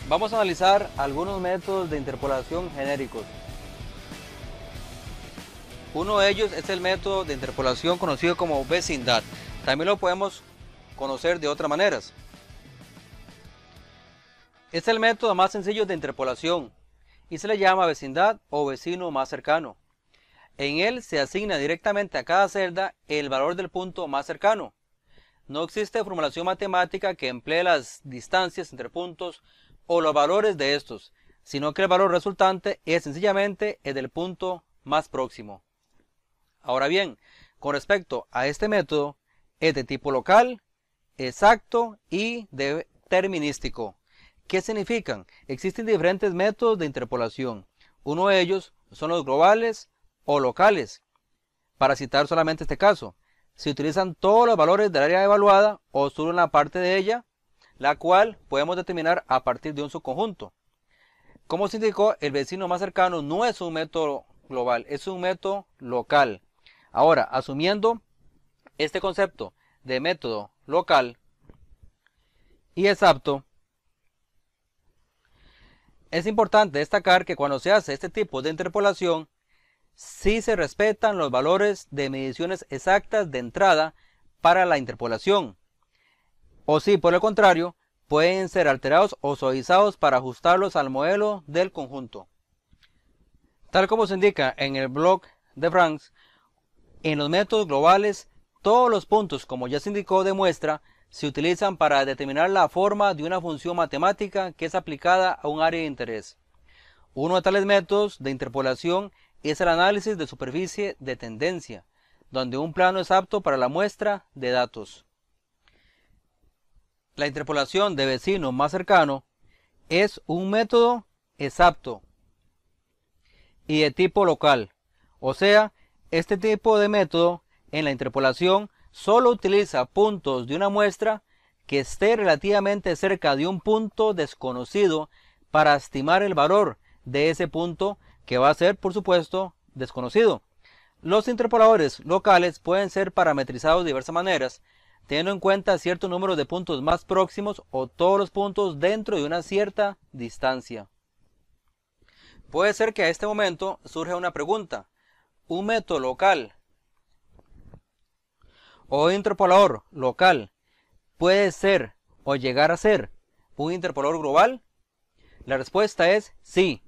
Vamos a analizar algunos métodos de interpolación genéricos. Uno de ellos es el método de interpolación conocido como vecindad. También lo podemos conocer de otras maneras. Es el método más sencillo de interpolación y se le llama vecindad o vecino más cercano. En él se asigna directamente a cada celda el valor del punto más cercano. No existe formulación matemática que emplee las distancias entre puntos o los valores de estos, sino que el valor resultante es sencillamente el del punto más próximo. Ahora bien, con respecto a este método, es de tipo local, exacto y determinístico. ¿Qué significan? Existen diferentes métodos de interpolación. Uno de ellos son los globales o locales. Para citar solamente este caso, se utilizan todos los valores del área evaluada o solo una parte de ella, la cual podemos determinar a partir de un subconjunto. Como se indicó, el vecino más cercano no es un método global, es un método local. Ahora, asumiendo este concepto de método local y exacto, es importante destacar que cuando se hace este tipo de interpolación, sí se respetan los valores de mediciones exactas de entrada para la interpolación, o si por el contrario, pueden ser alterados o suavizados para ajustarlos al modelo del conjunto. Tal como se indica en el blog de Franks, en los métodos globales, todos los puntos, como ya se indicó de muestra, se utilizan para determinar la forma de una función matemática que es aplicada a un área de interés. Uno de tales métodos de interpolación es el análisis de superficie de tendencia, donde un plano es apto para la muestra de datos. La interpolación de vecino más cercano es un método exacto y de tipo local, o sea, este tipo de método en la interpolación solo utiliza puntos de una muestra que esté relativamente cerca de un punto desconocido para estimar el valor de ese punto que va a ser, por supuesto, desconocido. Los interpoladores locales pueden ser parametrizados de diversas maneras, teniendo en cuenta cierto número de puntos más próximos o todos los puntos dentro de una cierta distancia. Puede ser que a este momento surja una pregunta. ¿Un método local o interpolador local puede ser o llegar a ser un interpolador global? La respuesta es sí.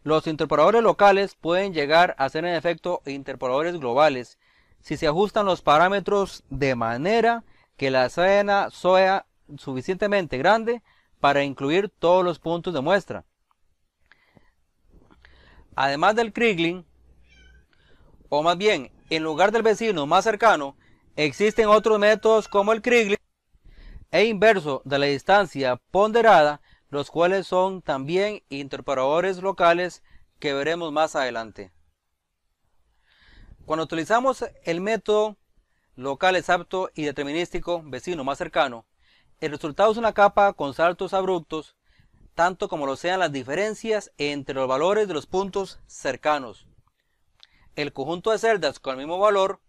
Los interpoladores locales pueden llegar a ser en efecto interpoladores globales si se ajustan los parámetros de manera que la escena sea suficientemente grande para incluir todos los puntos de muestra. Además del Kriging, o más bien, en lugar del vecino más cercano, existen otros métodos como el Kriging e inverso de la distancia ponderada, los cuales son también interpoladores locales que veremos más adelante. Cuando utilizamos el método local exacto y determinístico vecino más cercano, el resultado es una capa con saltos abruptos, tanto como lo sean las diferencias entre los valores de los puntos cercanos. El conjunto de celdas con el mismo valor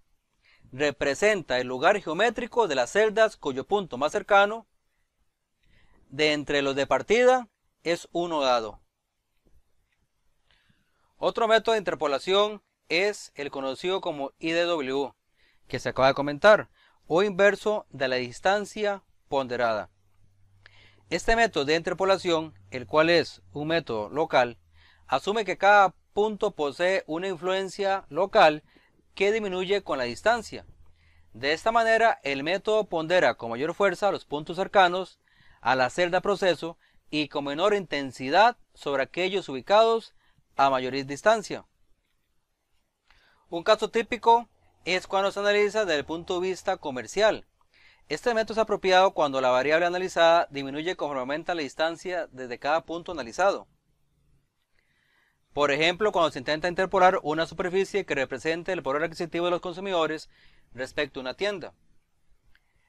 representa el lugar geométrico de las celdas cuyo punto más cercano de entre los de partida es uno dado. Otro método de interpolación es el conocido como IDW, que se acaba de comentar, o inverso de la distancia ponderada. Este método de interpolación, el cual es un método local, asume que cada punto posee una influencia local que disminuye con la distancia. De esta manera, el método pondera con mayor fuerza los puntos cercanos a la celda proceso y con menor intensidad sobre aquellos ubicados a mayor distancia. Un caso típico es cuando se analiza desde el punto de vista comercial. Este método es apropiado cuando la variable analizada disminuye conforme aumenta la distancia desde cada punto analizado. Por ejemplo, cuando se intenta interpolar una superficie que represente el poder adquisitivo de los consumidores respecto a una tienda.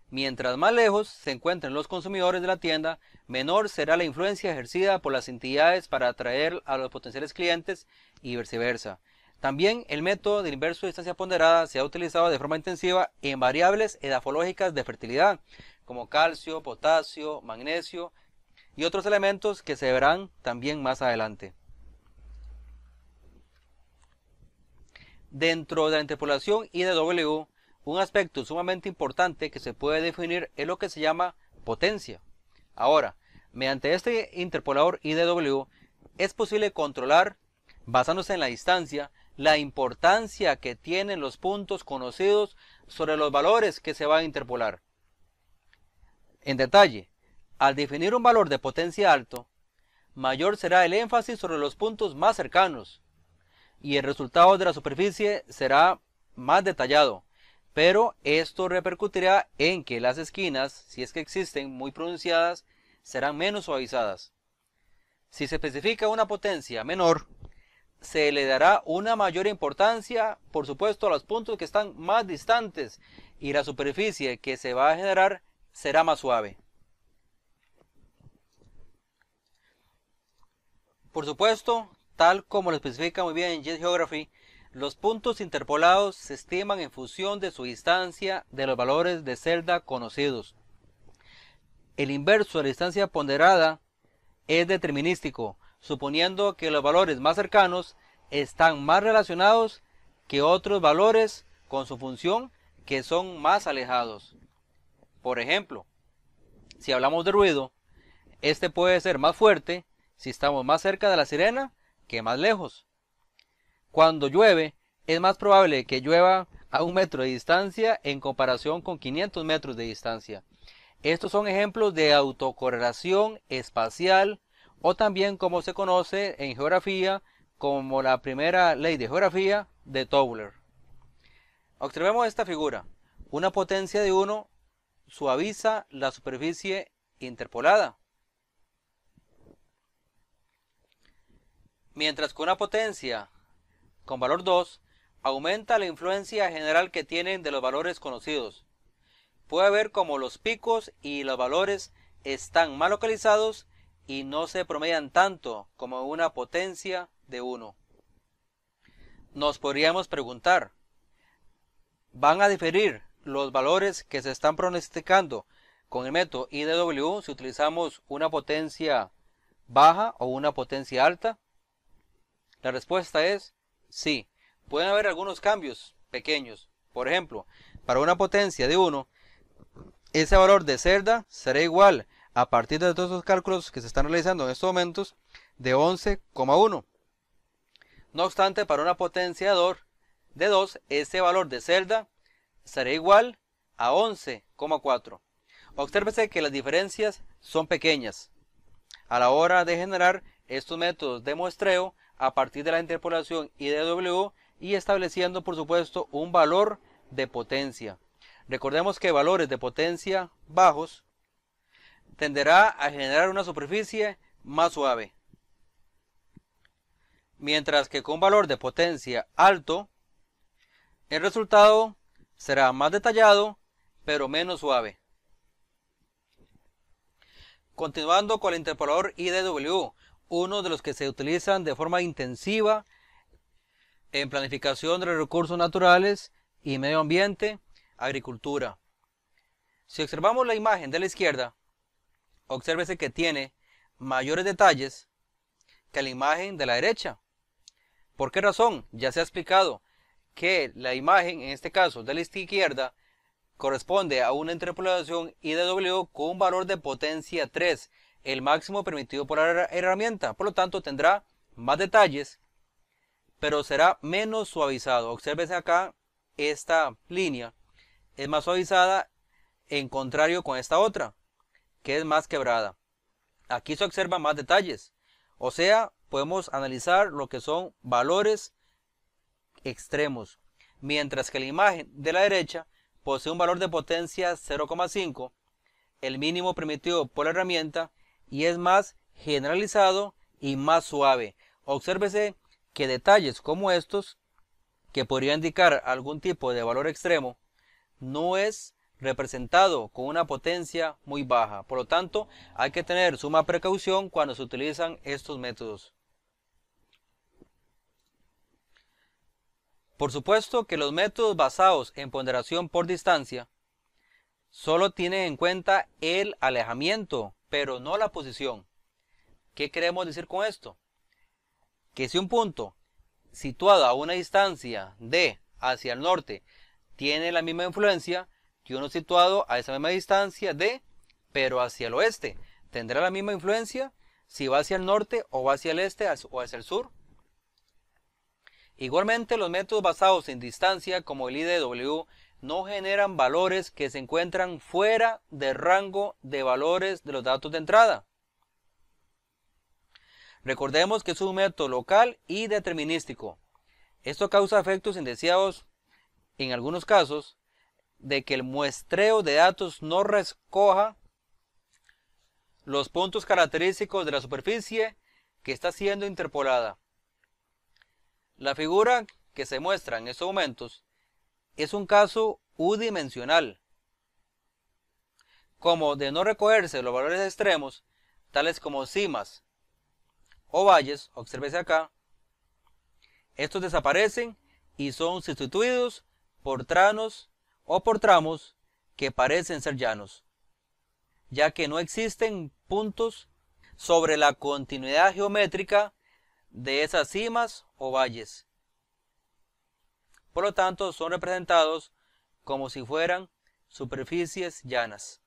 Mientras más lejos se encuentren los consumidores de la tienda, menor será la influencia ejercida por las entidades para atraer a los potenciales clientes y viceversa. También el método del inverso de distancia ponderada se ha utilizado de forma intensiva en variables edafológicas de fertilidad, como calcio, potasio, magnesio, y otros elementos que se verán también más adelante. Dentro de la interpolación IDW, un aspecto sumamente importante que se puede definir es lo que se llama potencia. Ahora, mediante este interpolador IDW es posible controlar, basándose en la distancia, la importancia que tienen los puntos conocidos sobre los valores que se van a interpolar. En detalle, al definir un valor de potencia alto, mayor será el énfasis sobre los puntos más cercanos, y el resultado de la superficie será más detallado, pero esto repercutirá en que las esquinas, si es que existen muy pronunciadas, serán menos suavizadas. Si se especifica una potencia menor, se le dará una mayor importancia, por supuesto, a los puntos que están más distantes, y la superficie que se va a generar será más suave. Por supuesto, tal como lo especifica muy bien en Jet Geography, los puntos interpolados se estiman en función de su distancia de los valores de celda conocidos. El inverso de la distancia ponderada es determinístico, suponiendo que los valores más cercanos están más relacionados que otros valores con su función que son más alejados. Por ejemplo, si hablamos de ruido, este puede ser más fuerte si estamos más cerca de la sirena que más lejos. Cuando llueve, es más probable que llueva a 1 metro de distancia en comparación con 500 metros de distancia. Estos son ejemplos de autocorrelación espacial, o también como se conoce en geografía como la primera ley de geografía de Tauler. Observemos esta figura. Una potencia de 1 suaviza la superficie interpolada, mientras que una potencia con valor 2 aumenta la influencia general que tienen de los valores conocidos. Puede ver cómo los picos y los valores están mal localizados y no se promedian tanto como una potencia de 1. Nos podríamos preguntar, ¿van a diferir los valores que se están pronosticando con el método IDW si utilizamos una potencia baja o una potencia alta? La respuesta es sí. Pueden haber algunos cambios pequeños. Por ejemplo, para una potencia de 1, ese valor de celda será igual, a partir de todos los cálculos que se están realizando en estos momentos, de 11,1. No obstante, para una potencia de 2, ese valor de celda será igual a 11,4. Obsérvese que las diferencias son pequeñas a la hora de generar estos métodos de muestreo a partir de la interpolación IDW y estableciendo, por supuesto, un valor de potencia. Recordemos que valores de potencia bajos tenderá a generar una superficie más suave, mientras que con valor de potencia alto el resultado será más detallado pero menos suave. Continuando con el interpolador IDW, uno de los que se utilizan de forma intensiva en planificación de los recursos naturales y medio ambiente, agricultura. Si observamos la imagen de la izquierda, obsérvese que tiene mayores detalles que la imagen de la derecha. ¿Por qué razón? Ya se ha explicado que la imagen, en este caso de la izquierda, corresponde a una interpolación IDW con un valor de potencia 3, el máximo permitido por la herramienta. Por lo tanto, tendrá más detalles, pero será menos suavizado. Obsérvese acá, esta línea es más suavizada en contrario con esta otra, que es más quebrada. Aquí se observan más detalles, o sea, podemos analizar lo que son valores extremos, mientras que la imagen de la derecha posee un valor de potencia 0,5, el mínimo permitido por la herramienta, y es más generalizado y más suave. Obsérvese que detalles como estos, que podría indicar algún tipo de valor extremo, no es representado con una potencia muy baja. Por lo tanto, hay que tener suma precaución cuando se utilizan estos métodos. Por supuesto que los métodos basados en ponderación por distancia solo tienen en cuenta el alejamiento, pero no la posición. ¿Qué queremos decir con esto? Que si un punto situado a una distancia d hacia el norte tiene la misma influencia que uno situado a esa misma distancia d, pero hacia el oeste, tendrá la misma influencia si va hacia el norte o va hacia el este o hacia el sur. Igualmente, los métodos basados en distancia como el IDW no generan valores que se encuentran fuera del rango de valores de los datos de entrada. Recordemos que es un método local y determinístico. Esto causa efectos indeseados en algunos casos de que el muestreo de datos no recoja los puntos característicos de la superficie que está siendo interpolada. La figura que se muestra en estos momentos es un caso unidimensional. Como de no recogerse los valores extremos, tales como cimas o valles, obsérvese acá, estos desaparecen y son sustituidos por tranos o por tramos que parecen ser llanos, ya que no existen puntos sobre la continuidad geométrica de esas cimas o valles. Por lo tanto, son representados como si fueran superficies llanas.